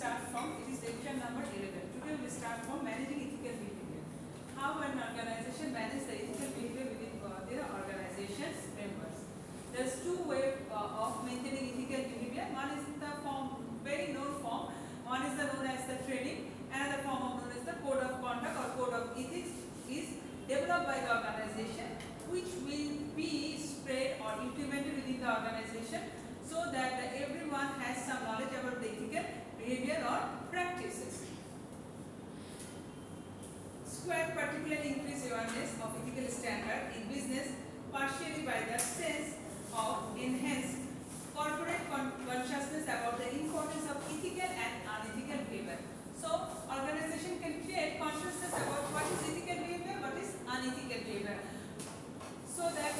start from, it is lecture number 11. Today we start from managing ethical behavior. How an organization manages the ethical behavior within their organization's members. There's two ways of maintaining ethical behavior. One is the form, very known form. One is the known as the training. Another form of known as the code of conduct or code of ethics is developed by the organization, which will be spread or implemented within the organization so that everyone has some knowledge about the ethical behavior or practices. Square particularly increase awareness of ethical standard in business, partially by the sense of enhanced corporate consciousness about the importance of ethical and unethical behavior. So, organization can create consciousness about what is ethical behavior, what is unethical behavior, so that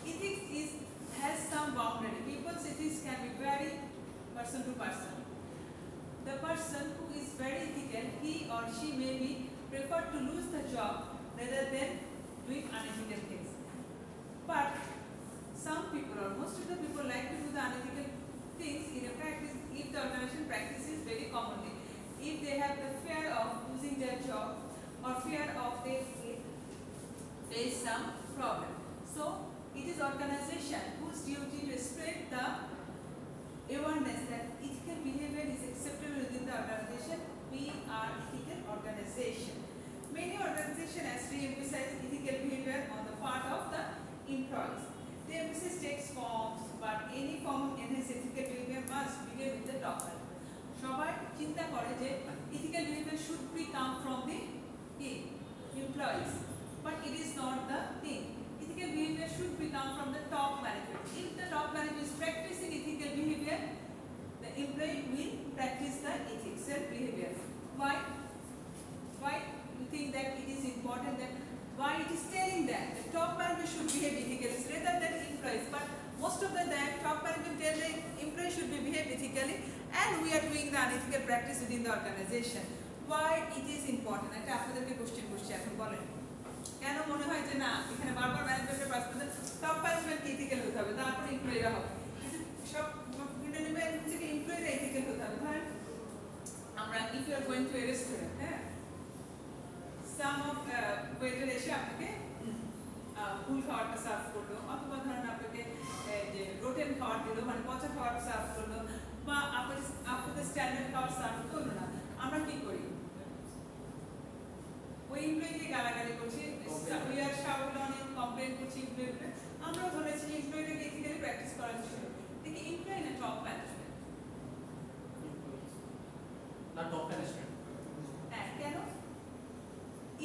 ethics has some boundary. People's ethics can be vary person to person. The person who is very ethical, he or she may be prefer to lose the job rather than doing unethical things. But some people or most of the people like to do the unethical things in a practice if the organization practices very commonly. If they have the fear of losing their job or fear of they face some problem. So it is organization whose duty to spread the awareness that ethical behavior is acceptable within the organization. We are ethical organization. Many organizations as re-emphasize ethical behavior on the part of the employees. The emphasis takes forms, but any form of enhanced ethical behavior must begin with the top level. সবাই চিন্তা করে যে ethical behavior should be come from the employees, but it is not the thing. Ethical behavior should be come from the top management. If the top management is practicing ethical behavior, the employee will practice the ethical behavior. Why you think that it is important that why it is telling that the top management should behave ethically rather than employees, but most of the time top management tell the employee should behave ethically and we are doing the unethical practice within the organization. Why it is important? একটা আপনাদেরকে question করছি, এখন বলেন কেন মনে হয় যে না এখানে বারবার ম্যানেজমেন্টের পাশ থেকে টপ ম্যানেজমেন্টকে এথিক্যাল হতে হবে, তারপরে এমপ্লয়িরা হবে, সব থেকে এমপ্লয়িরা এথিক্যাল হতে হবে। ধরেন আমরা if you are going to a restaurant, হ্যাঁ, সাম অফ ওয়েটার এসে আপনাকে ফুল খাবারটা সার্ভ করলো, অথবা ধরেন আপনাকে যে রোটেন খাবার দিল, মানে পচা খাবার সার্ভ করলো, বা আপনাদের স্ট্যান্ডার্ড খাবার সার্ভ করলো না, আমরা কি করি? ওই এমপ্লয়িকে গালাগালি করছি, we are shout on in complain করছি এমপ্লয়িকে। আমরাও ধরেছি এমপ্লয়িকে এথিক্যালি প্র্যাকটিস করার ছিল, দেখি এমপ্লয়ি না টপ ম্যানেজমেন্ট না টপ ম্যানেজমেন্ট। হ্যাঁ, কেন?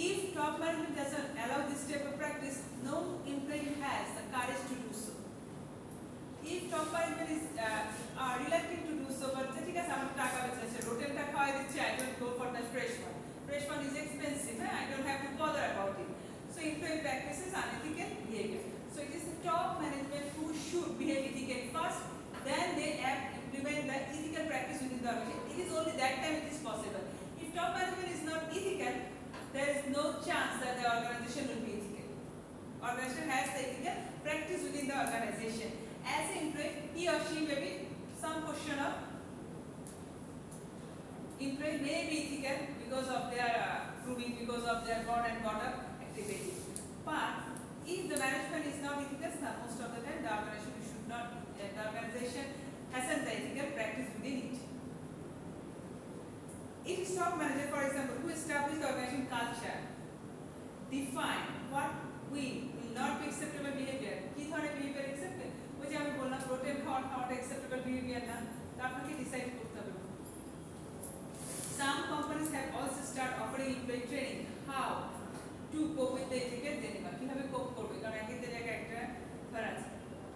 If top management doesn't allow this type of practice, no employee has the courage to do so. If top management is reluctant to do so, but ঠিক আছে আমার টাকা বেঁচেছে, রোটেলটা খাওয়াই দিচ্ছে, I don't go for the fresh one. Fresh one is expensive, I don't have to bother about it. So employee practices unethical behavior. So it is the top management who should behave ethically first, then they implement the ethical practice within the organization. It is only that time it is possible. If top management is not ethical, there is no chance that the organization will be ethical. Organization has the ethical practice within the organization. As an employee, he or she may be some portion of employee may be ethical because of their grooming, because of their born and brought up activity. But if the management is not ethical, most of the time the organization should not. The organization hasn't the ethical practice within it. It is top manager, for example, who established the organization culture, define what will not be acceptable behavior. কি ধরনের behavior acceptable? ওই যে আমি বললাম rotten খাওয়াটা acceptable behavior না, আপনাকে decide করতে হবে। Some companies have also start offering employee training how to cope with the ethical dilemma. কিভাবে কোপ করবে, কারণ একই জায়গায় একটা ধরেন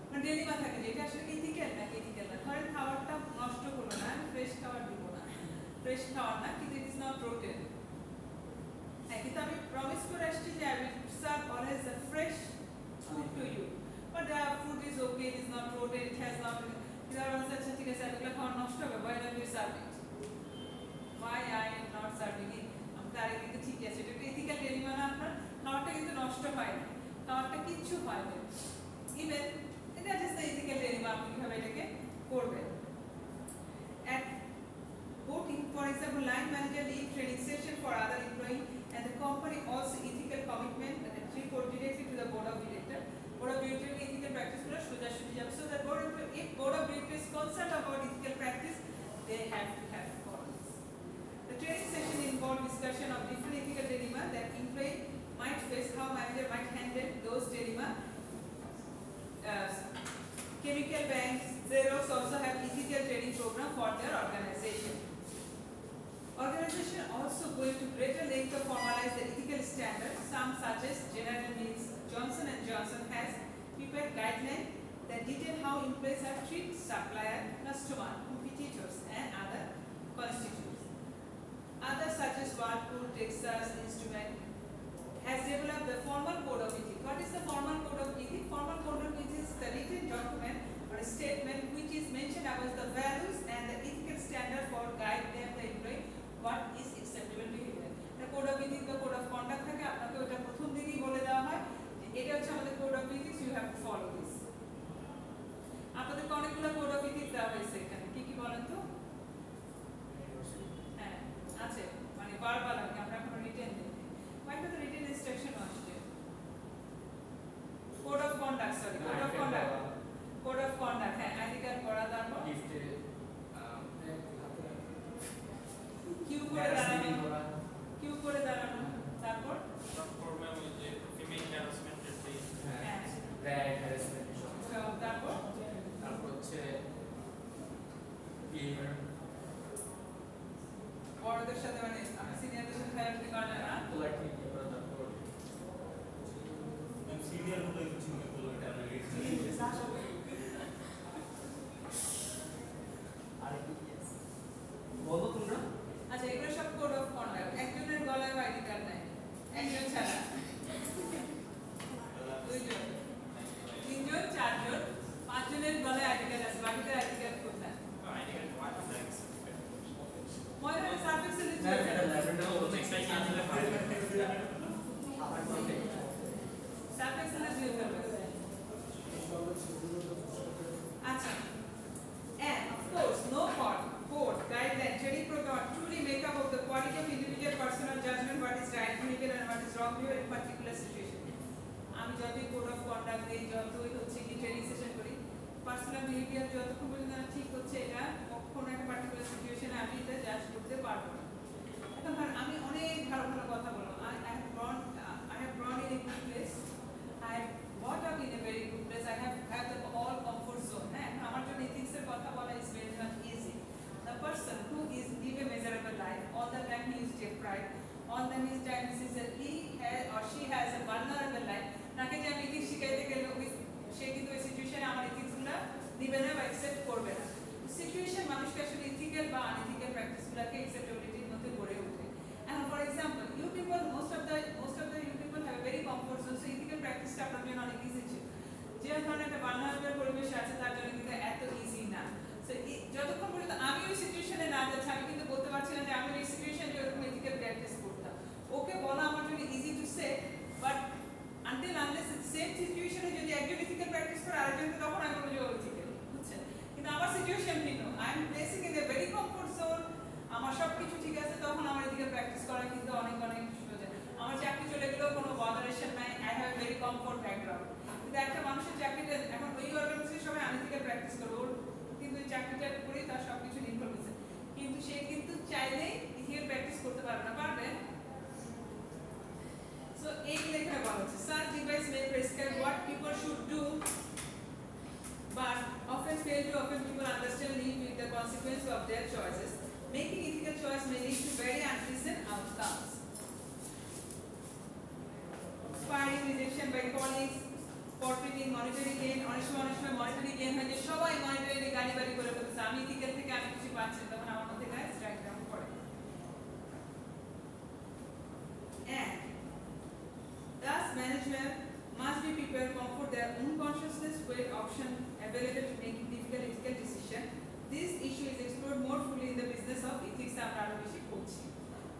মানে ডিলেমা থাকে যে এটা আসলে ethical না ethical না। ধরেন খাবারটা নষ্ট করবো না, আমি ফ্রেশ খাবার দিব না, ফ্রেশ খাওয়ার না, কিন্তু ইট ইজ নট রোটেন। হ্যাঁ, কিন্তু আমি প্রমিস করে আসছি যে I will serve always the fresh food to you, but the food is okay, it is not rotten, it has not, আচ্ছা ঠিক আছে এগুলো খাওয়া নষ্ট হবে, why don't you serve it? Why I am not serving it? আমি তার কিন্তু ঠিক আছে, এটা একটা এথিক্যাল ডিলেমা না, আপনার খাবারটা কিন্তু নষ্ট হয় না, খাবারটা কিচ্ছু হয় না, ইভেন এটা জাস্ট এথিক্যাল ডিলেমা, আপনি কিভাবে এটাকে করবেন। At voting they have to follow this. The training session involved discussion of different ethical dilemma that employee might face, how manager might handle those dilemma. Chemical banks, Xerox also have ethical training program for their organization. Organization also go into greater length to formalize the ethical standards. Some such as General Mills, Johnson & Johnson has prepared guidelines that detail how employees are treated supplier, customer, competitors and other constituents. Others such as Whirlpool, Texas Instruments has developed the formal code of ethics. What is the formal code of ethics? Formal code of ethics is the written document or a statement which is mentioned about the values and the ethical standard for guide them the employee what is acceptable behavior. The code of ethics বা code of conduct থাকে আপনাকে ওটা প্রথম থেকেই বলে দেওয়া হয় যে এটা হচ্ছে আমাদের code of ethics, you have to follow this. আপনাদের অনেকগুলো code of ethics দেওয়া হয়েছে এখানে, কি কি বলেন তো? হ্যাঁ আছে, মানে বারবার আগে আমরা এখন রিটেন দিই, হয়তো তো রিটেন ইনস্ট্রাকশন আসছে। code of conduct, sorry, code of conduct, code of conduct, হ্যাঁ আইডি কার্ড করা, তারপর কিউ করে দাঁড়ানো, কিউ করে দাঁড়ানো, তারপর প্রবলেম ওই যে ফিমেল হ্যারাসমেন্টের যে হ্যাঁ ব্র্যাড হ্যারাসমেন্ট তারপর তারপর হচ্ছে বিহেভিয়ার বড়দের সাথে মানে সিনিয়রদের সাথে থেরাপি করা না, পোলাইটলি করা, তারপর সিনিয়র হলে কিছু বলবো এটা আর কি আছে বলো তোমরা। আচ্ছা এগুলো সব কোড অফ কন্ডাক্ট। একজনের গলায় আইডি কার্ড নাই, একজন ছাড়া, দুইজন, তিনজন, চারজন, পাঁচজনের গলায় আইডি কার্ড আছে, বাকিদের আইডি কার্ড কোথায়? ময়দানে সার্ভিস না এটা ল্যাভেন্ডার ও এক্সাইজ আছে আবার বলতে সার্ভিস দিয়ে ফেলবে। আচ্ছা, and of course no code guideline training program truly make up of the quality of individual personal judgment what is right behavior and what is wrong behavior in particular situation. আমি যতই code of conduct দিই, যতই হচ্ছে কি training session করি, personal behaviour যতক্ষণ পর্যন্ত না ঠিক হচ্ছে এটা কখনো একটা পার্টিকুলার সিচুয়েশনে আমি এটা জাজ করতে পারবো না। এখন ধর আমি অনেক ভালো ভালো কথা বললাম, I have grown in a good place, I have brought up in a very good place, I have had the all comfort zone. হ্যাঁ আমার জন্য ethics এর কথা বলা is very much easy. The person who is live a miserable life, all the time he is deprived, all the time he has or she has a vulnerable life, তাকে যে আমি ethics শিখাইতে গেলে সে কিন্তু এই সিচুয়েশনে আমার ethics গুলা দিবে না বা accept করবে না। সিচুয়েশন মানুষকে আসলে ethical বা unethical practice গুলাকে acceptabilityর মধ্যে গড়ে ওঠে। And for example, you people, most of the you people have a very comfort zone, so ethical practice টা আপনাদের জন্য অনেক ইজি ছিল। যে ধরনের একটা vulnerable পরিবেশ আছে তার জন্য কিন্তু এত ইজি না। সো যতক্ষণ পর্যন্ত আমি ওই সিচুয়েশনে না যাচ্ছি, আমি কিন্তু বলতে পারছি না যে আমি ওই সিচুয়েশনে এরকম ethical practice করতাম। ওকে বলা আমার জন্য easy to say, but until unless same সিচুয়েশনে যদি একজন ethical practice করে আরেকজনকে, তখন আমি বলবো যে ও ethical, বুঝছেন? কিন্তু আমার সিচুয়েশন ভিন্ন, I am placing in a very comfort zone, আমার সবকিছু ঠিক আছে, তখন আমার এদিকে প্র্যাকটিস করা কিন্তু অনেক অনেক সোজা। আমার চাকরি চলে গেলেও কোনো বদারেশন নাই, I have a very comfort background. কিন্তু একটা মানুষের চাকরিটা এখন ওই অর্গানাইজেশনের সবাই আনএথিক্যাল প্র্যাকটিস করবে, ওর কিন্তু এই চাকরিটা করে তার সবকিছু নির্ভর করছে, কিন্তু সে কিন্তু চাইলেই ইথিক্যাল প্র্যাকটিস করতে পারবে না, পারবে? সো এইগুলো এখানে বলা হচ্ছে, such device may prescribe what people should do but often fail to people understand live with the consequences of their choices. Making ethical choice may lead to very unpleasant outcomes. Firing, rejection by colleagues, forfeiting monetary gain, অনেক সময় monetary gain হয় যে সবাই monetary গালিবালি করে ফেলছে, আমি ethical থেকে আমি কিছু পাচ্ছি, তখন আমার মধ্যে গায়ে স্ট্রাইক ডাউন করে। And thus management must be prepared to comfort their own consciousness with option available to making difficult ethical decision. This issue is explored more fully in the business of ethics আমরা আরো বেশি পড়ছি।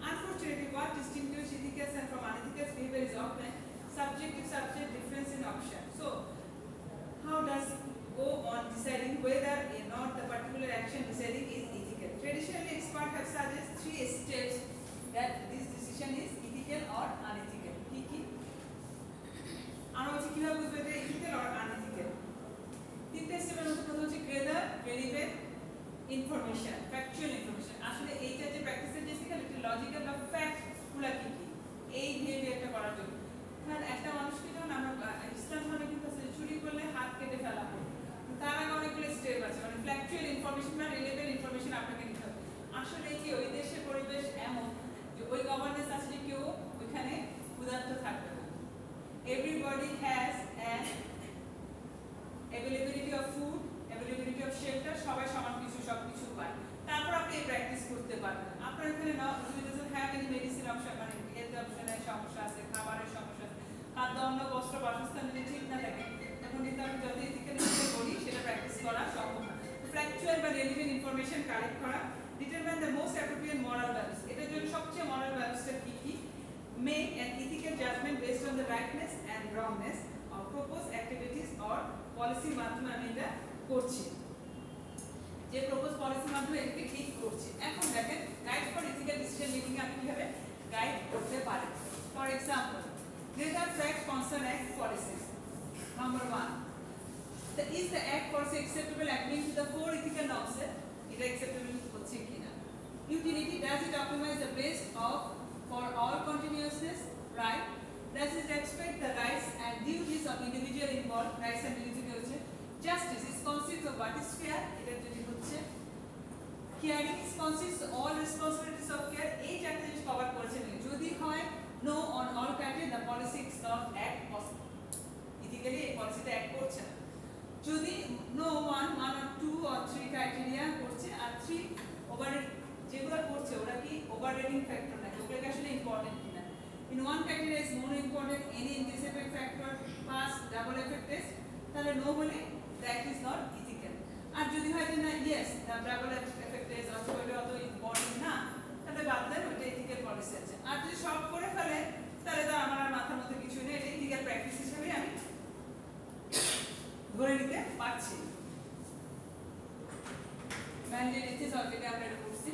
Unfortunately, what distinguishes ethical and from unethical behavior is often subjective difference in option. So, how does go on deciding whether or not the particular action deciding is ethical? Traditionally, experts have suggested 3 steps that this decision is ethical or unethical. Kiki? আমরা হচ্ছে কিভাবে বুঝবো যে ethical or unethical? তিনটা স্টেপের মধ্যে প্রথম হচ্ছে gather, verify information, factual everybody has an availability of food, availability of shelter, সবাই সমান কিছু সব কিছু পায়। তারপর আপনি এই প্র্যাকটিস করতে পারবেন। আপনার এখানে না doesn't have any medicine option, মানে হেলথ অপশনের সমস্যা আছে, খাবারের সমস্যা আছে, খাদ্য অন্ন বস্ত্র বাসস্থান যদি ঠিক না থাকে তখন কিন্তু আমি যত ইথিক্যাল বলি সেটা প্র্যাকটিস করা সম্ভব না। ফ্যাকচুয়াল বা রিলেভেন্ট ইনফরমেশন কালেক্ট করা, determine the most appropriate moral values, এটার জন্য সবচেয়ে মরাল ভ্যালুসটা কি কি, make an ethical judgement based on the rightness and wrongness of propose activities or পলিসির মাধ্যমে আমি এটা করছি, যে প্রপোজ পলিসির মাধ্যমে এটাকে ঠিক করছি। এখন দেখেন guide for ethical decision making আপনি কিভাবে গাইড করতে পারেন। For example, greater facts concern act policies. Number 1, is the act policy acceptable according to the 4 ethical norms? It is acceptable হচ্ছে কিনা। Utility, does it optimize the best of for all continuousness? Right. Does it respect the rights and duties of individual involved? Rights and duties হচ্ছে justice is consists of what is fair, এটা যদি হচ্ছে caring is consists all responsibilities of care, এই চারটি জিনিস cover করেছে। যদি হয় no on all criteria, the policy is not act possible, ethically এই পলিসিতে অ্যাক্ট করছে না। যদি no one or 2 or 3 criteria করছে আর 3 ওভার যেগুলো করছে ওরা কি ওভাররেটিং ফ্যাক্টর নাকি ওগুলোকে আসলে ইম্পর্টেন্ট কিনা, in one criteria is more important, any anticipated factor pass double effect test, তাহলে no হলে that is not ethical। আর যদি হয় যে না yes the double effect test অথবা এটা অত ইম্পর্টেন্ট না, তাহলে বাদ দেন, ওইটা ইথিক্যাল পলিসি আছে। আর যদি সব করে ফেলে তাহলে তো আমার আর মাথার মধ্যে কিছু নেই, এটা ইথিক্যাল প্র্যাকটিস হিসেবে আমি ধরে নিতে পারছি। ম্যান্ডেট এথিক্স অলরেডি আমরা এটা পড়ছি।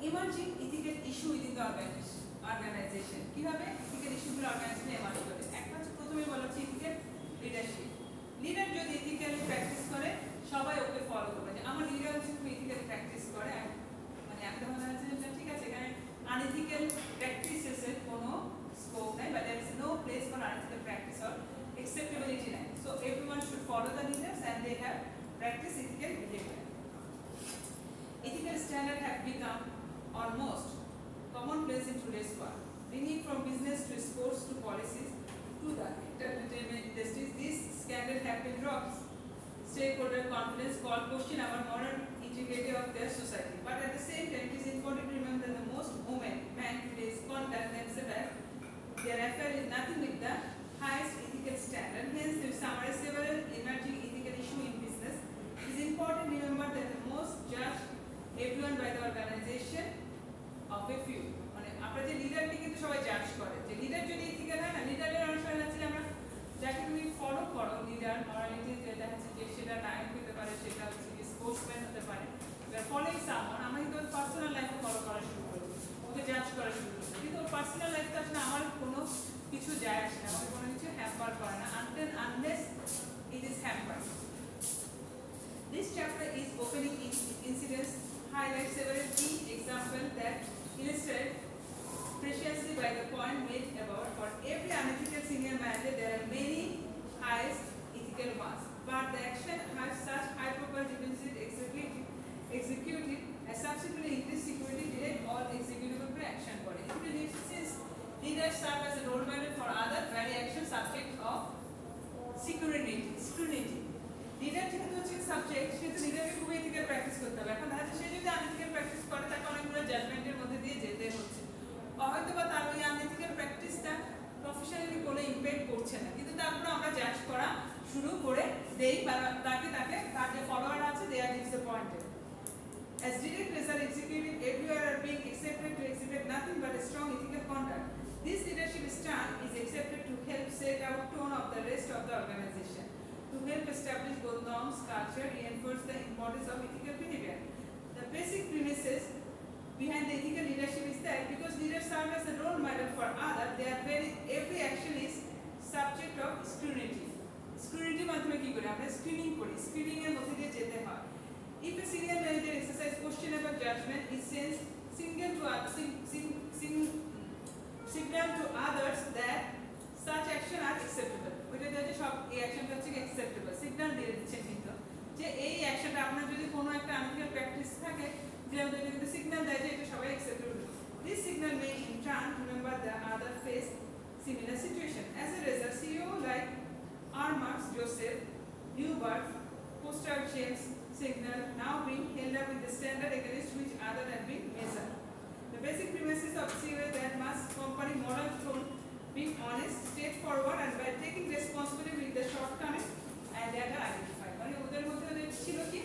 Emerging ethical issue within the organization, কিভাবে ইথিক্যাল ইস্যুগুলো অর্গানাইজেশনে এমার্জ করে। একটা হচ্ছে প্রথমে বলা হচ্ছে ইথিক্যাল লিডারশিপ। লিডার যদি ইথিক্যাল প্র্যাকটিস করে সবাই ওকে ফলো করবে, যে আমার লিডার হচ্ছে ইথিক্যাল প্র্যাকটিস করে, মানে একটা মনে হচ্ছে যে ঠিক আছে এখানে আনইথিক্যাল প্র্যাকটিসেসের কোনো স্কোপ নাই, বা there is no place for unethical practice or acceptability নাই। So everyone should follow the leaders and they have practiced ethical behavior. Ethical standards have become almost commonplace in today's world, ranging from business to sports to policies to the entertainment industries. These standards have been dropped. Stakeholder confidence called question our moral integrity of their society. But at the same time, it is important to remember that the most women and today's conduct themselves as their affair is nothing with the highest ethical standard. Hence, to summarize several emerging ethical issues in business, it is important to remember that the most judge everyone by the organization of a few. মানে আমরা যে লিডারকে কিন্তু সবাই জাজ করে, যে leader যদি ethical হয় না, লিডারের অনুসরণ আছে আমরা যাকে তুমি ফলো করো, লিডার মরালিটি যেটা হচ্ছে যে সেটা নায়ক হতে পারে, সেটা হচ্ছে স্পোর্টসম্যান হতে পারে, ফলোইং সামওয়ান, আমরা কিন্তু পার্সোনাল লাইফে ফলো করা শুরু করি, ওকে জাজ করা শুরু করি, কিন্তু ওর পার্সোনাল লাইফটা আসলে আমার কোনো কিছু যায় আসে না, আমাকে কোনো কিছু হ্যাম্পার করে না, unless it is hampered. This chapter is opening incidents highlights several key examples that illustrate preciously by the point made about for every unethical senior manager there are many highest ethical ones, but the action has such high profile defensive executive has subsequently increased security delay or executable action for it. Since leaders serve as a role model for other very action subject of scrutiny. Leader যেহেতু হচ্ছে subject, সেহেতু লিডারকে খুবই ethical practice করতে হবে। এখন দেখা যাচ্ছে সে যদি আনইথিক্যাল প্র্যাকটিস করে তাকে অনেকগুলো জাজমেন্টের মধ্যে দিয়ে যেতে হচ্ছে, হয়তো বা তার ওই আনইথিক্যাল প্র্যাকটিসটা প্রফেশনালি কোনো ইম্প্যাক্ট করছে না, কিন্তু তারপরে আমরা জাজ করা শুরু করে দেই, বা তাকে তার যে ফলোয়ার আছে they are disappointed. As direct result, executive everywhere are being accepted to exhibit nothing but a strong ethical conduct. This leadership style is accepted to help set out tone of the rest of the organization, to help establish both norms, culture, reinforce the importance of ethical behavior. The basic premises behind the ethical leadership is that because leaders serve as a role model for others, every action is subject of scrutiny. Scrutiny মাধ্যমে কি করি আমরা screening করি, screening এর মধ্যে দিয়ে যেতে হয়। If a senior manager exercise questionable judgment, it sends signal to others that such action are acceptable. ওইটা যে সব এই অ্যাকশনটা হচ্ছে acceptable, সিগন্যাল দিয়ে দিচ্ছেন কিন্তু যে এই অ্যাকশনটা আপনার যদি কোনো একটা আনইথিক্যাল প্র্যাকটিস থাকে, যে আমাদের কিন্তু সিগন্যাল দেয় যে এটা সবাই acceptable. This signal may in turn remember the other face similar The basic premises of COA that must company moral tone be honest, straightforward, and by taking responsibility with the shortcoming and data identified. মানে ওদের মধ্যে ওদের ছিল কি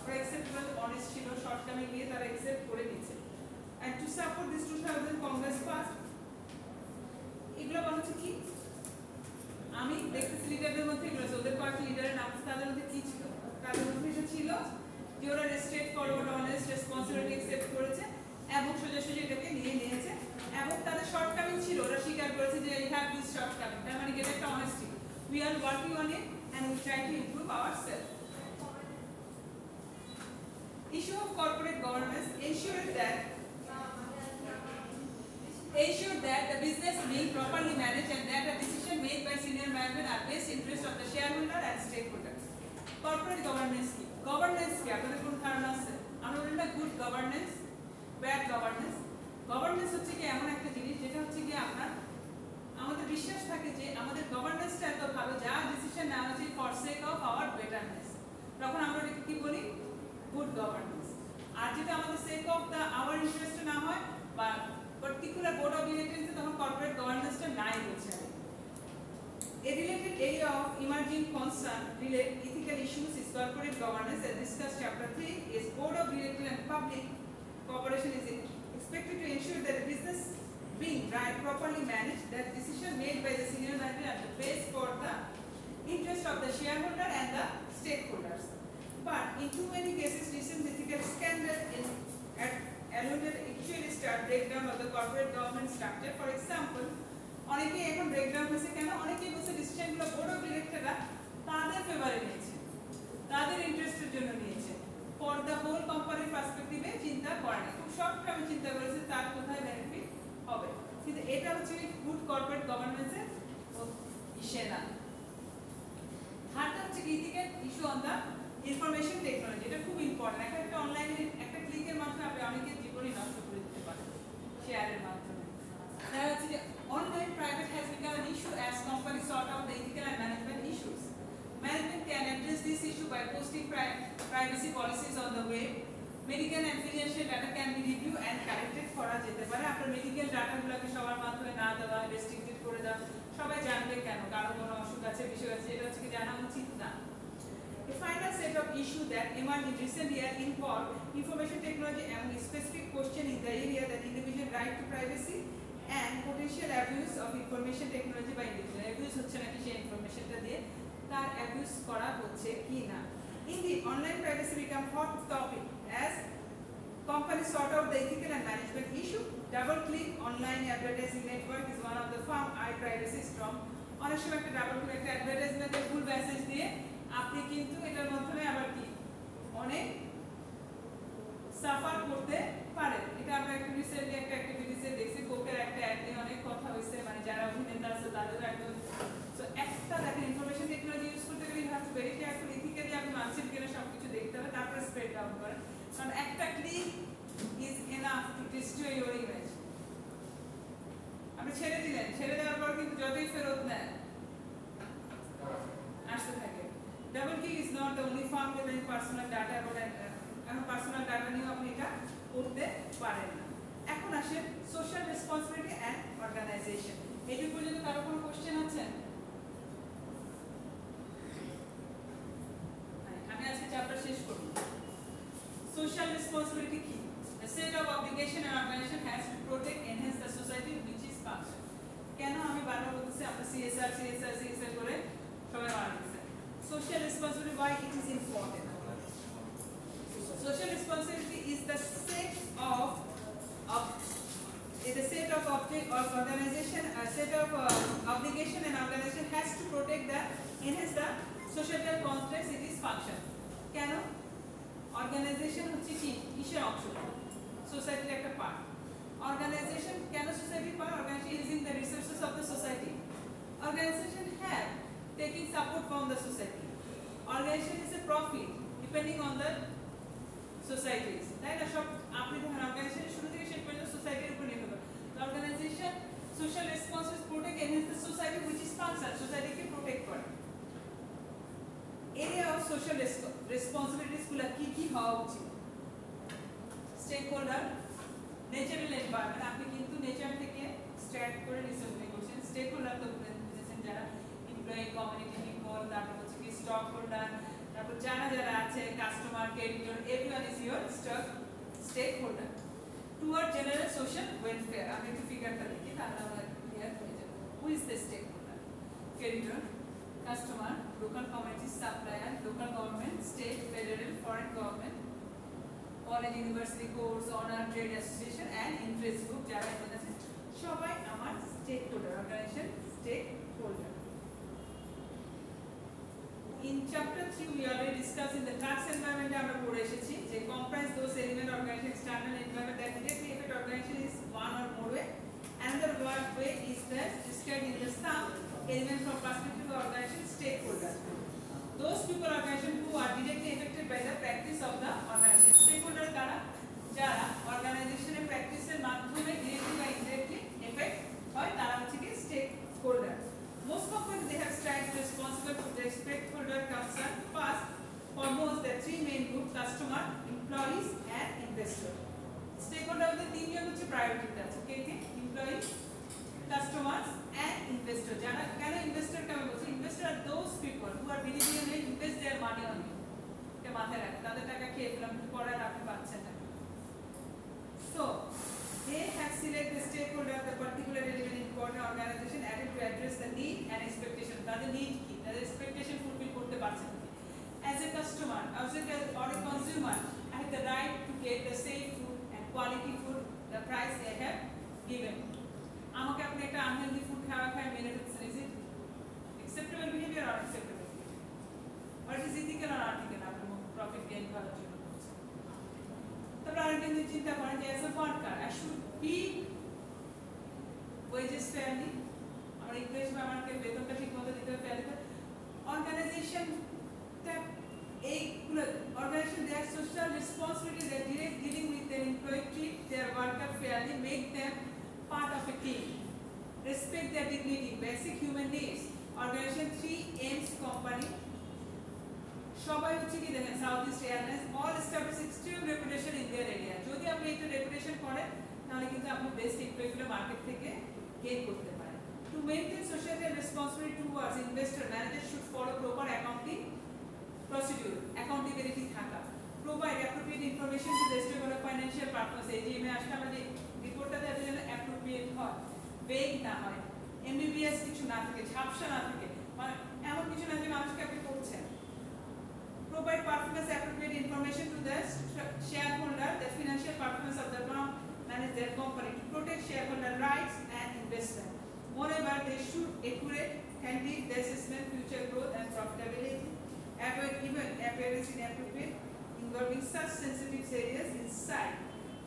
ওরা acceptable, honest ছিল, shortcoming নিয়ে তারা accept করে নিচ্ছে। And to support this 2000 Congress passed, এগুলো বলছে কি আমি দেখতেছি লিডারদের মধ্যে এগুলো ওদের কয়েকটা লিডারের নাম তাদের মধ্যে কি ছিল, তাদের মধ্যে এটা ছিল যে ওরা straight forward, honest, responsibility accept করেছে এবং সোজাসুজি এটাকে নিয়ে নিয়েছে এবং তাদের শর্টকামিং ছিল, ওরা স্বীকার করেছে যে আই হ্যাভ দিস শর্টকামিং, তার মানে এটা একটা honesty, we are working on it and we try to improve ourselves. Issue of corporate governance ensured that the business being properly managed and that a decision made by senior management are best interest of the shareholder and stakeholder. Corporate governance কি? Governance কি? আপনাদের কোন ধারণা আছে? আমরা বলি না good governance, bad governance. Governance হচ্ছে কি এমন একটা জিনিস যেটা হচ্ছে কি আমাদের বিশ্বাস থাকে যে আমাদের গভর্নেন্সটা এত ভালো যা ডিসিশন নেওয়া হচ্ছে ফর সেক অফ আওয়ার বেটারনেস, তখন আমরা এটাকে কি বলি গুড গভর্নেন্স। আর যেটা আমাদের sake of the hour interest না হয় বা পার্টিকুলার বোর্ড অফ ডিরেক্টরস তখন কর্পোরেট গভর্নেন্সটা নাই বলছে। A related area of emerging concern relate ethical issues is corporate governance as discussed chapter 3 is board of directors and public corporation is expected to ensure that the business being properly managed, that decision made by the senior management are the best for the interest of the shareholder and the stakeholders. But in too many cases, recent ethical scandal alluded actually start breakdown of the corporate government structure. For example, অনেকেই এখন breakdown হয়েছে কেন, অনেকেই বলছে ডিসিশনগুলো board of ডিরেক্টররা তাদের ফেভারে নিয়েছে, তাদের ইন্টারেস্টের জন্য নিয়েছে, ফর দ্য হোল কোম্পানির পার্সপেক্টিভে চিন্তা করে না, খুব শর্ট টার্মে চিন্তা করেছে তার কোথায় বেনিফিট হবে, কিন্তু এটা হচ্ছে গুড কর্পোরেট গভর্নেন্সের ইস্যু না। থার্ডটা হচ্ছে ethical issue on the information technology, এটা খুব ইম্পর্টেন্ট। একটা অনলাইনে একটা ক্লিকের মাধ্যমে আপনি অনেকের জীবনই নষ্ট করে দিতে পারেন শেয়ারের মাধ্যমে। দেখা যাচ্ছে যে online private has become an issue as companies sort out the ethical and management issues. Management can address this issue by posting privacy policies on the web. Medical and financial data can be reviewed and corrected করা যেতে পারে। আপনার medical ডাটাগুলোকে সবার মাধ্যমে না দেওয়া, restricted করে দেওয়া, সবাই জানবে কেন, কারো কোনো অসুখ আছে, বিষয় আছে, এটা হচ্ছে কি জানা উচিত না। A final set of issues that emerged in recent years involve information technology and specific question in the area that individual right to privacy and potential abuse of information technology by individual. Abuse হচ্ছে নাকি সেই ইনফরমেশনটা দিয়ে তার abuse করা হচ্ছে কি না। Indeed, online privacy become hot topic as companies sort out the ethical and management issue. DoubleClick online advertising network is one of the firm iPrivacy strong. অনেক সময় একটা DoubleClick একটা অ্যাডভার্টাইজমেন্টে ভুল মেসেজ দিয়ে আপনি কিন্তু এটার মাধ্যমে আবার কি অনেক সাফার করতে পারেন। এটা আমরা একটা রিসেন্টলি একটা অ্যাক্টিভিটিসে দেখছি, কোকের একটা অ্যাড নিয়ে অনেক কথা হয়েছে, মানে যারা অভিনেতা আছে তাদের একদম। সো একটা দেখেন ইনফরমেশন টেকনোলজি ইউজ করতে গেলে you have to very careful, ethically আপনি মানসিক কিনা সবকিছু দেখতে হবে, তারপরে স্প্রেড ডাউন করেন, কারণ একটা click is enough to destroy your image. আপনি ছেড়ে দিলেন, ছেড়ে দেওয়ার পর কিন্তু যতই ফেরত নেন আসতে থাকে। DoubleClick is not the only firm with any personal data about personal data নিয়ে আপনি এটা করতে পারেন না। এখন আসে সোশ্যাল রেসপন্সিবিলিটি এন্ড অর্গানাইজেশন। এই পর্যন্ত কারো কোনো কোশ্চেন আছে? আমি আজকে চ্যাপ্টার শেষ করব। সোশ্যাল রেসপন্সিবিলিটি কি? A set of obligation and organization has to protect enhance the society which is function. কেন আমি বারবার বলতেছি আমরা CSR CSR CSR করে সবাই মারা দিচ্ছে। Social responsibility, why it is important? Social responsibility is the set of organization, a set of obligation and organization has to protect the enhance the societal context it is function. কেন? Organisation হচ্ছে কি কিসের অংশ? সোসাইটির একটা part. Organization কেন সোসাইটির part? Organization using the resources of the society. Organization have taking support from the society. Organization is a profit depending on the societies. তাই না? সব আপনি ধরেন অর্গানাইজেশন শুরু থেকে শেষ পর্যন্ত সোসাইটির উপর নির্ভর করে। Organization social responsibility protect enhance the society which is function, সোসাইটিকে প্রোটেক্ট করে। এরিয়া অফ সোশ্যাল রেসপন্সিবিলিটিস গুলো কি কি হওয়া উচিত? স্টেক হোল্ডার ন্যাচারাল এনভায়রনমেন্ট, আপনি কিন্তু নেচার থেকে স্ট্যার্ট করে রিসার্চ করছেন। স্টেক হোল্ডার তো বুঝেছেন, যারা এমপ্লয়ি, কমিউনিটি পিপল, তারপর হচ্ছে কি স্টক হোল্ডার, তারপর যারা যারা আছে customer, creditor, everyone is your stakeholder toward general social welfare. আমি একটু ফিগারটা লিখি তাহলে আমরা ক্লিয়ার হয়ে যাবে। Who is the stakeholder? Creditor, customer, local community supplier, local government, state, federal, foreign government, college, university, course, honor, trade association and interest group যারা এখানে আছে সবাই আমার stakeholder, organization stakeholder. In chapter 3 we already discussed in the tax environment আমরা পড়ে এসেছি যে comprise those element organization external environment that directly affect organization is one or more way. Another way is that described in the sum element from perspective of organization stakeholders. Those people organization who are directly affected by the practice of the organization. Stakeholder কারা? যারা অর্গানাইজেশনের প্র্যাকটিসের মাধ্যমে directly বা indirectly effect হয় তারা হচ্ছে কি stakeholder. Most companies they have strived responsible for their stakeholder concern. First, foremost the three main groups: customer, employees and investor. Stakeholder মধ্যে তিনজন হচ্ছে প্রায়োরিটিতে আছে, কে কে? Employees, customers and investor. যারা কেন ইনভেস্টর কেন বলছি? ইনভেস্টর আর those people who are willingly invest their money on you. এটা মাথায় রাখবেন, তাদের টাকা খেয়ে ফেলাম পরে আর আপনি পাচ্ছেন না। So they have selected the stakeholder of the particular relevant important organization added to address the need and expectation. তাদের need কি? তাদের expectation fulfill করতে পারছেন কি? As a customer, or a consumer, I have the right to get the safe food and quality food the price they have given. আমাকে আপনি একটা unhealthy food খাওয়া মেনে ফেলছেন, is it acceptable behavior or unacceptable behavior? Or it is ethical or unethical? আপনি profit gain করার জন্য করছেন। তারপর আরেকদিন চিন্তা করেন যে as a worker I should be wages fairly, আমার এমপ্লয়িজ বা আমাকে বেতনটা ঠিকমতো দিতে হবে fairly। অর্গানাইজেশন এইগুলো organisation their social responsibility, they are direct dealing with their employee, treat their worker fairly, make them part of a team, respect their dignity, basic human needs. Organization 3 aims company সবাই হচ্ছে কি দেখেন south east airlines all establish extreme reputation in their area. যদি আপনি একটা reputation করেন তাহলে কিন্তু আপনি বেস্ট এমপ্লয়িগুলো মার্কেট থেকে গেইন করতে পারেন। To maintain societal responsibility towards investor, managers should follow proper accounting procedure, accountability থাকা, provide appropriate information to the stable of financial performance. এই যে আমি আসলে আমরা যে রিপোর্টটা দেওয়ার জন্য অ্যাপ্রোপ্রিয়েট হয়, বেগ না হয়, এমবিবিএস কিছু না থাকে, ঝাপসা না থাকে, মানে এমন কিছু না যে মানুষকে আপনি করছেন। Provide performance appropriate information to the shareholder, the financial performance of the firm, manage their company to protect shareholder rights and investment. Moreover, they should accurate, candid assessment future growth and profitability, avoid even appearance inappropriate involving such sensitive areas inside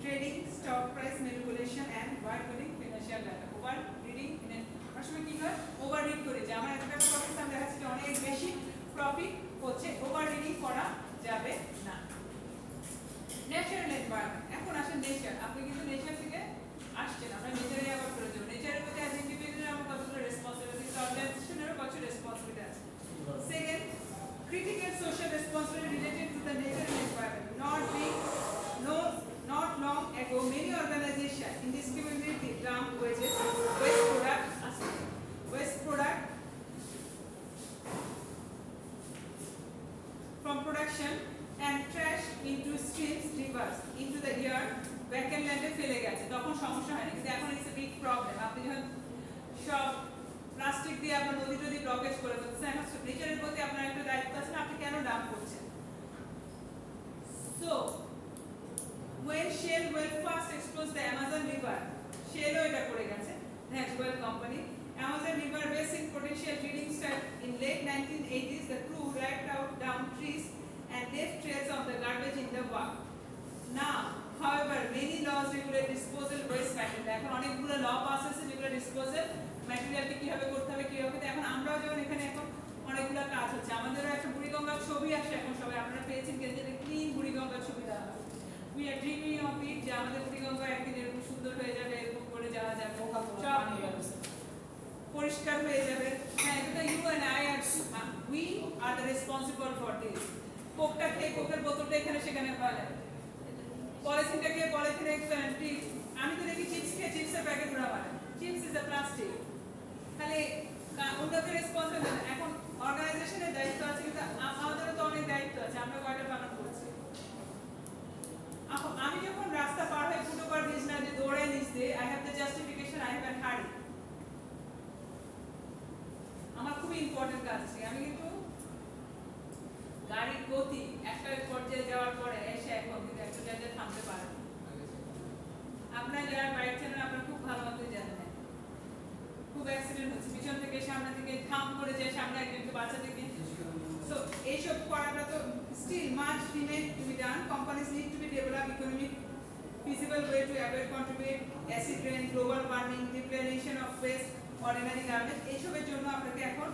trading, stock price manipulation and white-coding financial data. Over reading in আসলে কি হয়? Over read করে যে আমার একটা profit আমরা দেখাচ্ছি যে অনেক বেশি প্রফিট হচ্ছে, ওভার রিডিং করা যাবে না। ন্যাচারাল এনভায়রনমেন্ট, এখন আসেন নেচার। আপনি কিন্তু নেচার থেকে আসছেন, আমরা নেচারে আবার করে যাবো। নেচারের মধ্যে অ্যাজ ইন্ডিভিজুয়াল আমার কতগুলো রেসপন্সিবিলিটি, অর্গানাইজেশনেরও কত রেসপন্সিবিলিটি আছে। Second, critical social responsibility related to the natural environment. Not long ago, many organizations indiscriminately dumped waste product from production and trash into streams, rivers, into the air, backland ফেলে গেছে। তখন সমস্যা হয়নি, কিন্তু এখন it's a big problem. আপনি যখন সব প্লাস্টিক দিয়ে আপনার নদী যদি ব্লকেজ করে দিচ্ছেন, এখন নেচারের প্রতি আপনার একটা দায়িত্ব আছে, আপনি কেন ডাম্প করছেন? So when Shell will first expose the Amazon River, Shell এটা করে গেছে, Natural company, Amazon River basin potential drilling start in late 1980s. The crew raked out down trees and left trails of the garbage in the water. Now, however, many laws regulate disposal waste material. এখন অনেকগুলো ল pass হয়েছে যেগুলো disposal ম্যাটেরিয়ালকে কিভাবে করতে হবে, কিভাবে করতে। এখন আমরাও যেমন এখানে এখন অনেকগুলো কাজ হচ্ছে, আমাদেরও একটা বুড়িগঙ্গার ছবি আসে এখন, সবাই আপনারা পেয়েছেন কেন্দ্রে ক্লিন বুড়িগঙ্গার ছবি দেওয়া হয়। We are dreaming of it যে আমাদের বুড়িগঙ্গা একদিন এরকম সুন্দর হয়ে যাবে, এরকম করে যাওয়া যাবে, সব পরিষ্কার হয়ে যাবে। হ্যাঁ, এটা you and I are we are the responsible for this. কোকটা খেয়ে কোকের বোতলটা এখানে সেখানে পাওয়া যাবে, পলিথিনটা খেয়ে পলিথিনে দেখবেন আমি তো দেখি চিপস খেয়ে চিপসের প্যাকেট ওরা বানায়, চিপস ইজ আ প্লাস্টিক। তাহলে ওটাকে রেসপন্সিবল এখন অর্গানাইজেশনের দায়িত্ব আছে, কিন্তু আমাদেরও তো অনেক দায়িত্ব আছে, আমরা কয়টা পালন করছি। আমি যখন রাস্তা পার হয়ে ফুটওভার ব্রিজ না যে দৌড়ে নিচ দিয়ে, I have the justification, I have a হারি। আমার খুব ইম্পর্টেন্ট কাজ আছে, আমি কিন্তু গাড়ির গতি একটা পর্যায়ে যাওয়ার পরে এসে এখন কিন্তু একটা জায়গায় থামতে পারে না। আপনার যারা বাইক চালান আপনারা খুব ভালো মতো জানেন, খুব অ্যাক্সিডেন্ট হচ্ছে, পিছন থেকে সামনে থেকে থাম করে যায়, সামনে একজনকে বাঁচা থেকে। সো এইসব করাটা তো still much remain to be done. Companies need to be develop economic feasible way to avoid contribute acid rain, global warming, depletion of waste, ordinary garbage. এইসবের জন্য আপনাকে এখন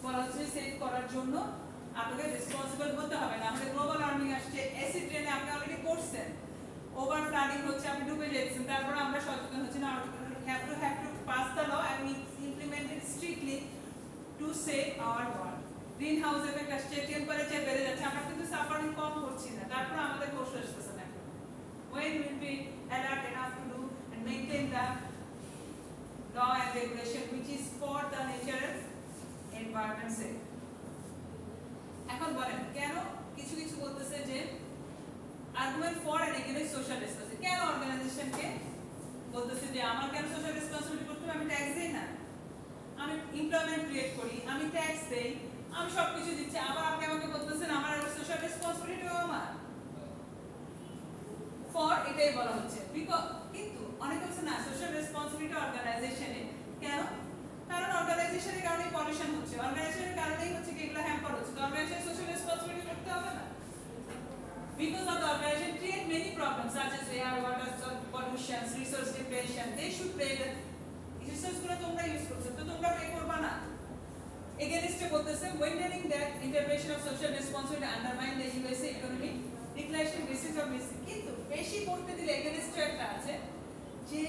বলা হচ্ছে সেভ করার জন্য আপনাকে রেসপন্সিবল হতে হবে, না হলে গ্লোবাল ওয়ার্মিং আসছে, অ্যাসিড রেনে আপনি অলরেডি করছেন, ওভার ফ্লাডিং হচ্ছে, আপনি ডুবে যাচ্ছেন, তারপর আমরা সচেতন হচ্ছি না, have to pass the law and implement it strictly to save our world. Green house effect আসছে, টেম্পারেচার বেড়ে যাচ্ছে, আমরা কিন্তু সাফারিং কম করছি না, তারপর আমাদের কষ্ট আসতেছে না। when will be alert enough to do and maintain the law and regulation which is for the natural environment sake. এখন বলেন কেন কিছু কিছু বলতেছে যে argument for and against social responsibility, কেন অর্গানাইজেশনকে বলতেছে যে আমার কেন সোশ্যাল রেসপন্সিবিলিটি করতে হবে, আমি ট্যাক্স দেই না, আমি এমপ্লয়মেন্ট ক্রিয়েট করি, আমি ট্যাক্স দেই, আমি সবকিছু দিচ্ছি, আবার আপনি আমাকে বলতেছেন আমার সোশ্যাল রেসপন্সিবিলিটিও আমার ফর, এটাই বলা হচ্ছে। কিন্তু অনেকে বলছে না সোশ্যাল রেসপন্সিবিলিটি অর্গানাইজেশনে, কেন? কারণ অর্গানাইজেশনের কারণে পলিউশন হচ্ছে, অর্গানাইজেশনের কারণেই হচ্ছে কি এগুলো হ্যাম্পার হচ্ছে, তো অর্গানাইজেশন সোশ্যাল রেসপন্সিবিলিটি করতে হবে না। Because of the organization create many problems such as air, water pollution, resource depletion, they should pay the resource গুলো তোমরা ইউজ করছো, তো তোমরা পে করবা না। Against বলতেছে maintaining that intervention of social responsibility undermine the USA economic declaration basis of basic, কিন্তু বেশি করতে দিলে against একটা আছে যে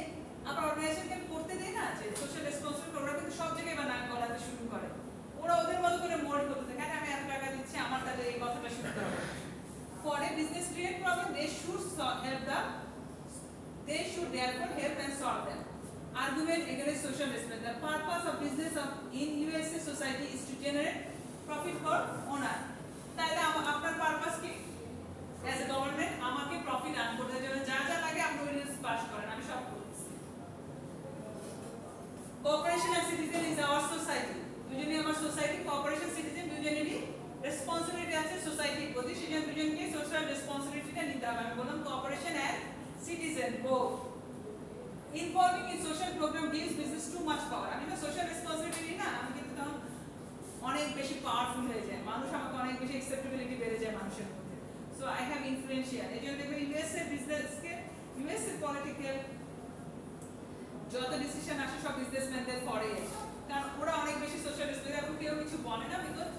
আমরা অর্গানাইজেশনকে করতে দেই না যে সোশ্যাল রেসপন্সিবিলিটি, ওরা কিন্তু সব জায়গায় বানান করাতে শুরু করে, ওরা ওদের মতো করে মোল্ড করতে থাকে, আমি এত টাকা দিচ্ছি আমার তাহলে এই কথাটা শুনতে হবে। For a business create problem, they should therefore help and solve them. Argument against social responsibility. The purpose of business in USA society is to generate profit for owner. তাহলে আপনার পারপাস কি? As a government আমাকে profit earn করতে জন্য যা যা লাগে আপনি রুলস পাস করেন, আমি সব করছি। Cooperation and citizen is our society. দুজনেই আমার সোসাইটি, কোঅপারেশন সিটিজেন দুজনেরই রেসপন্সিবিলিটি আছে সোসাইটির প্রতি, সেজন্য দুজনকে সোশ্যাল রেসপন্সিবিলিটিটা নিতে হবে। আমি বললাম cooperation and citizen both. Involving in social program gives business too much power. আমি না সোশ্যাল রেসপন্সিবিলিটি না, আমি কিন্তু তখন অনেক বেশি পাওয়ারফুল হয়ে যায়, মানুষ আমাকে অনেক বেশি অ্যাকসেপ্টেবিলিটি বেড়ে যায় মানুষের মধ্যে। সো আই হ্যাভ ইনফ্লুয়েন্সিয়াল, এই জন্য দেখবেন ইউএসএ বিজনেসকে, ইউএসএ পলিটিক্যাল যত ডিসিশন আসে সব বিজনেসম্যানদের পরে, কারণ ওরা অনেক বেশি সোশ্যাল রেসপন্সিবিলিটি, এখন কেউ কিছু বলে না, বিকজ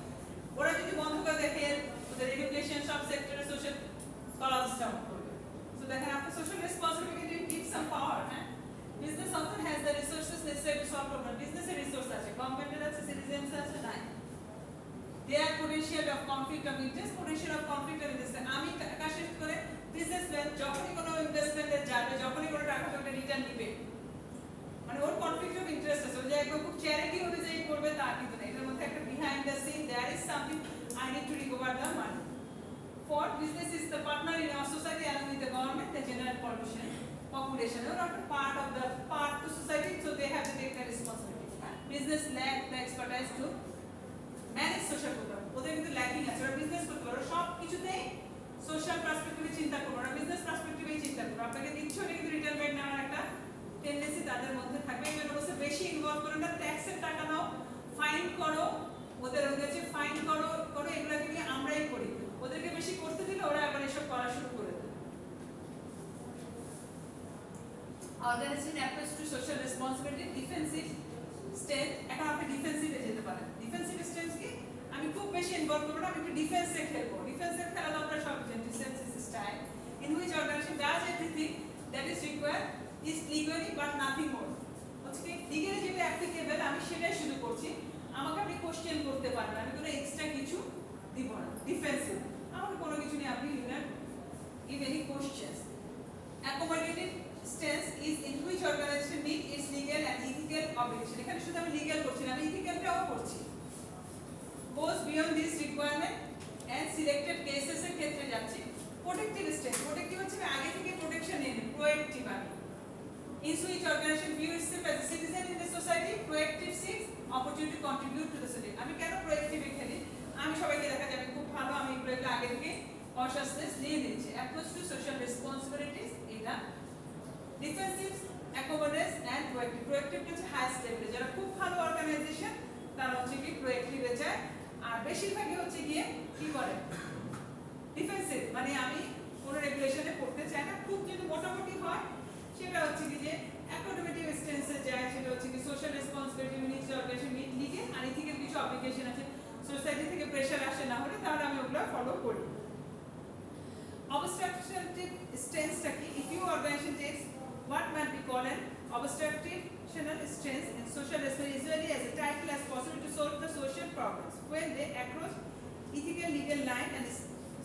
ওরা যদি বন্ধ করে দেয় হেলথ, ওদের এডুকেশন, সব সেক্টরে সোশ্যাল কলাপস ডাউন করবে। সো দেখেন আপনি সোশ্যাল রেসপন্সিবিলিটি গিভ সাম পাওয়ার, হ্যাঁ। Business often has the resources necessary to solve problems. Business এর রিসোর্স আছে, গভর্নমেন্টের আছে, সিটিজেন্স আছে, নাই। Their potential of conflict of interest, potential of conflict of interest. আমি কাজ শেষ করে বিজনেসম্যান যখনই কোনো ইনভেস্টমেন্টে যাবে, যখনই কোনো টাকা একটা রিটার্ন দিবে, মানে ওর কনফ্লিক্ট অফ ইন্টারেস্ট আছে, যে একদম খুব চ্যারিটি অনুযায়ী করবে তা কিন্তু না, এটার মধ্যে একটা behind the scene there is something I need to recover the money. For business is the partner in our society along with the government, the general population. They are not a part to society, so they have to take the responsibility. Business lack the expertise to manage social program. ওদের কিন্তু lacking আছে, ওরা business করতে পারে, সব কিছুতেই social পার্সপেক্টিভে চিন্তা করবে, ওরা বিজনেস পার্সপেক্টিভেই চিন্তা করবে। আপনাকে দিচ্ছ ওটা কিন্তু রিটার্নমেন্ট নেওয়ার একটা টেন্ডেন্সি তাদের মধ্যে থাকবে, এই জন্য বলছে বেশি ইনভলভ করো না, ট্যাক্সের টাকা নাও, ফাইন করো, ওদের কাছে ফাইন করো, এগুলোকে নিয়ে আমরাই করি, ওদেরকে বেশি করতে দিলে ওরা আবার এসব করা শুরু করে দেবে। Organization approach to social responsibility, defensive stance. এখন আপনি ডিফেন্সিভে যেতে পারেন। ডিফেন্সিভ স্টেন্স কি? আমি খুব বেশি ইনভলভ করব না, আমি একটু ডিফেন্সে খেলবো। ডিফেন্সে খেলা তো আপনারা সব জানেন, defence is style in which organization does everything that is required is legally but nothing more. হচ্ছে কি লিগ্যালি যেটা অ্যাপ্লিকেবল আমি সেটাই শুধু করছি, আমাকে আপনি কোশ্চেন করতে পারবেন, আমি কোনো এক্সট্রা কিছু দিব না। ডিফেন্সিভ আমাকে কোনো কিছু নিয়ে আপনি you can give any questions. accommodative stance is in which organization meet its legal and ethical obligation এখানে শুধু আমি লিগ্যাল করছি না আমি ইথিক্যালটাও করছি goes beyond this requirement and selected cases এর ক্ষেত্রে যাচ্ছি protective stance protective হচ্ছে আগে থেকে প্রোটেকশন নিয়ে proactive আমি in which organization view itself as a citizen in the society proactive seeks opportunity to contribute to the society আমি কেন proactive এখানে আমি সবাইকে দেখা যাবে খুব ভালো আমি এগুলো আগে থেকে consciousness নিয়ে নিয়েছি approach to social responsibilities এটা defensive accommodates and proactive হচ্ছে হাইয়েস্ট লেভেলে যারা খুব ভালো অর্গানাইজেশন তারা হচ্ছে কি proactive এ যায় আর বেশিরভাগই হচ্ছে গিয়ে কি করে ডিফেন্সিভ মানে আমি কোন রেগুলেশনে পড়তে চাই না খুব যদি মোটামুটি হয় সেটা হচ্ছে কি যে অ্যাকোমোডেটিভ স্ট্যান্সে যায় সেটা হচ্ছে কি social responsibility minute organization meet লিগে আর ইথিক্যাল কিছু অব্লিগেশন আছে সোসাইটি থেকে প্রেসার আসে না হলে তাহলে আমি ওগুলো ফলো করি obstructive stance কি if you organization takes what might be called an obstructional stance in social responsibility as a title as possible to solve the social problems when they approach ethical legal line and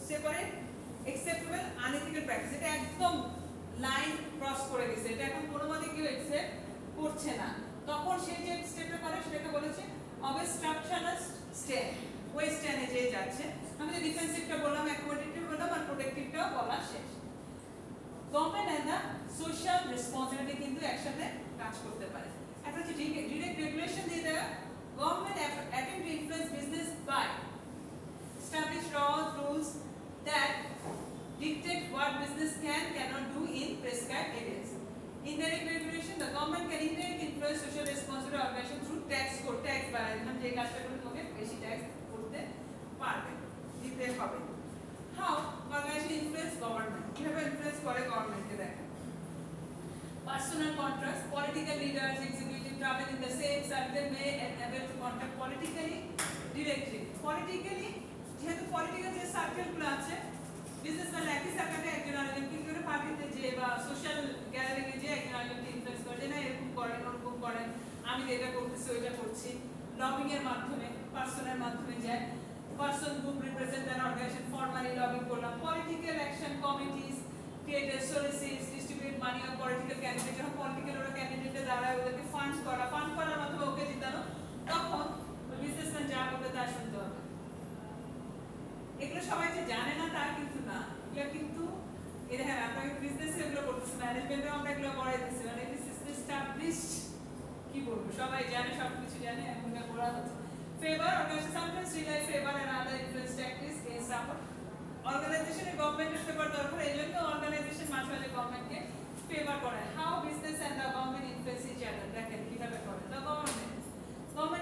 separate acceptable unethical practice এটা একদম line cross করে গেছে এটা এখন কোনো মতে কেউ accept করছে না তখন সে যে স্টেপটা করে সেটাকে বলেছে obstructional stance ওই স্ট্যান্ডে যে যাচ্ছে আমি যে ডিফেন্সিভটা বললাম অ্যাকোমোডেটিভ বললাম আর প্রোটেক্টিভটাও বলা শেষ government and the social responsibility কিন্তু একসাথে কাজ করতে পারে একটা হচ্ছে ডিরেক্ট রেগুলেশন দিয়ে দেওয়া government attempt to influence business by establish laws rules that dictate what business cannot do in prescribed areas indirect regulation the government can indirectly influence social responsibility organization through tax code tax বাড়ায় দিলাম যে কাজটা করে তোমাকে বেশি tax করতে পারবে দিতে হবে how organization influence government কিভাবে ইনফ্লুয়েন্স করে গভর্নমেন্টকে দেখো personal contracts political leaders executive travel in the same circle may enable to contact politically directly politically যেহেতু পলিটিক্যাল যে সার্কেলগুলো আছে বিজনেসম্যান একই সার্কেলে একজন আরেকজনকে করে পার্টিতে যে বা সোশ্যাল গ্যাদারিং এ যে একজন আরেকজনকে ইনফ্লুয়েন্স করে যে না এরকম করেন ওরকম করেন আমি এটা করতেছি ওইটা করছি লবিং এর মাধ্যমে পার্সনের মাধ্যমে যায় person group represent an organization formally lobbying করলাম political action committees created solicits distribute money on political candidate যখন পলিটিক্যাল ওরা ক্যান্ডিডেটের দ্বারা ওদেরকে ফান্ড করার মাধ্যমে ওকে জিতানো তখন বিজনেসম্যান যা করবে তা শুনতে হবে এগুলো সবাই যে জানে না তা কিন্তু না এগুলো কিন্তু এর হ্যাঁ আপনাকে বিজনেসে এগুলো করতেছে ম্যানেজমেন্টে আমরা এগুলো করাই দিচ্ছি মানে দিস ইজ এস্টাবলিশড কি বলবো সবাই জানে সব কিছু জানে এখন এটা করা হচ্ছে favour organization sometimes rely favour and other influence tactics in support অর্গানাইজেশনে গভর্নমেন্টের ফেভার দরকার এইজন্য অর্গানাইজেশন মাঝে মাঝে গভর্নমেন্টকে ফেভার করে how business and the government influence each other দেখেন কিভাবে করে the government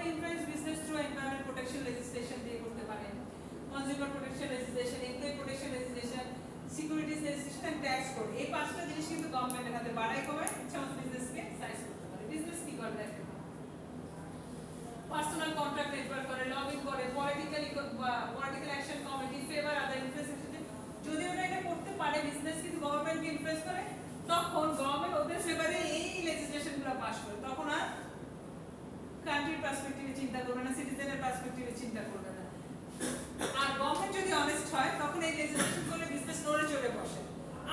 influence business through environment protection legislation দিয়ে করতে পারে consumer protection legislation employee protection legislation securities legislation and tax code এই পাঁচটা জিনিস কিন্তু গভর্নমেন্টের হাতে বাড়াই কমায় ইচ্ছা মতো বিজনেসকে সাইজ করতে পারে বিজনেস কি করে দেখে পার্সোনাল কন্ট্রাক্ট নেটওয়ার্ক করে লবিং করে পলিটিক্যাল অ্যাকশন কমিটি ফেভার আদার ইনফ্লুয়েন্স যদি ওরা এটা করতে পারে বিজনেস কিন্তু গভর্নমেন্টকে ইনফ্লুয়েন্স করে তখন গভর্নমেন্ট ওদের ফেভারে এই লেজিসলেশনগুলো পাস করে তখন আর কান্ট্রির পার্সপেক্টিভে চিন্তা করবে না সিটিজেনের পার্সপেক্টিভে চিন্তা করবে না আর গভর্নমেন্ট যদি অনেস্ট হয় তখন এই লেজিসলেশন করে বিজনেস নড়ে চড়ে বসে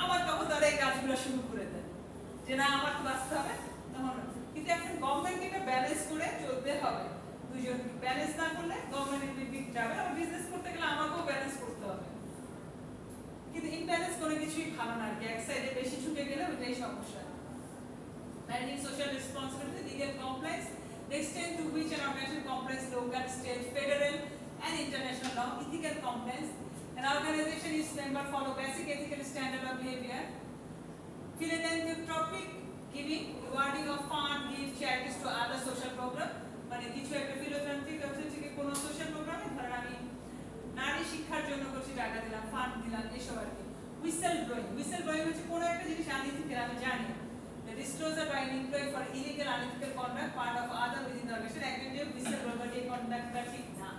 আবার তখন তারা এই কাজগুলো শুরু করে দেয় যে না আমার তো বাঁচতে হবে তখন কিন্তু এখন গভর্নমেন্টকে এটা ব্যালেন্স করে চলতে হবে দুইজন ব্যালেন্স না করলে গভর্নমেন্ট বিগ যাবে আর বিজনেস করতে গেলে আমাকেও ব্যালেন্স করতে হবে কিন্তু ইমব্যালেন্স করে কিছুই ভালো না কি এক সাইডে বেশি ঝুঁকে গেলে ওইটাই সমস্যা managing social responsibility legal compliance the extent to which an organization complies local state federal and international law ethical compliance an organization is member follow basic ethical standard of behavior philanthropic giving awarding of fund give charities to other social program মানে কিছু একটা philanthropic থেকে কোন social প্রোগ্রামে ধরেন আমি নারী শিক্ষার জন্য কিছু টাকা দিলাম ফান্ড দিলাম এসব আর কি হুইসেল ব্লোয়িং হচ্ছে কোন একটা জিনিস আনইথিক্যাল আমি জানি the disclosure by an employee for illegal unethical conduct part of other within the organization একজন যে হুইসেল ব্লোয়ার এই কন্ডাক্টটা ঠিক না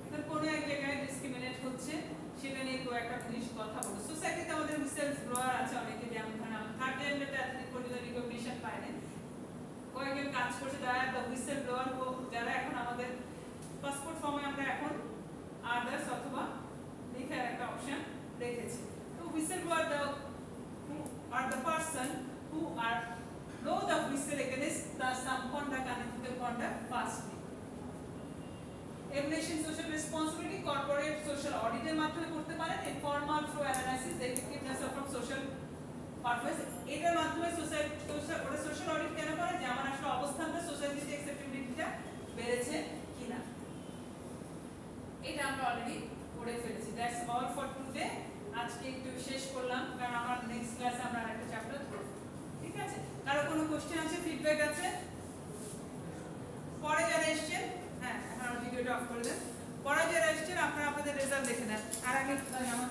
এটা কোন এক জায়গায় ডিসক্রিমিনেট হচ্ছে সেটা নিয়ে তো একটা জিনিস কথা বলো সোসাইটিতে আমাদের হুইসেল ব্লোয়ার আছে অনেকে যেমন ধরেন থার্ড জেন্ডারটা এতদিন পর্যন্ত রিকগনিশন পায় না কয়েকজন কাজ করছে তারা দ্য হুইসেল ব্লোয়ার যারা এখন আমাদের পাসপোর্ট ফর্মে আমরা এখন আদার্স অথবা লেখার একটা অপশন রেখেছি তো whistle blower or the person who are know the whistle against the some conduct unethical conduct firstly. Evaluation social responsibility corporate social audit এর মাধ্যমে করতে পারেন informal through analysis the effectiveness of social purpose এটার মাধ্যমে social audit কেন করে যে আমার আসলে অবস্থানটা সোসাইটিতে অ্যাকসেপ্টেবিলিটিটা বেড়েছে কিনা এটা আমরা অলরেডি করে ফেলেছি দ্যাটস অল ফর টুডে আজকে একটু শেষ করলাম কারণ আমার নেক্সট ক্লাসে আমরা আরেকটা চ্যাপ্টার ধরব ঠিক আছে কারো কোনো কোশ্চেন আছে ফিডব্যাক আছে পরে যারা এসেছেন হ্যাঁ এখন ভিডিওটা অফ করে দেন পরে যারা এসেছেন আপনারা আপনাদের রেজাল্ট দেখে নেন আর আমি আমার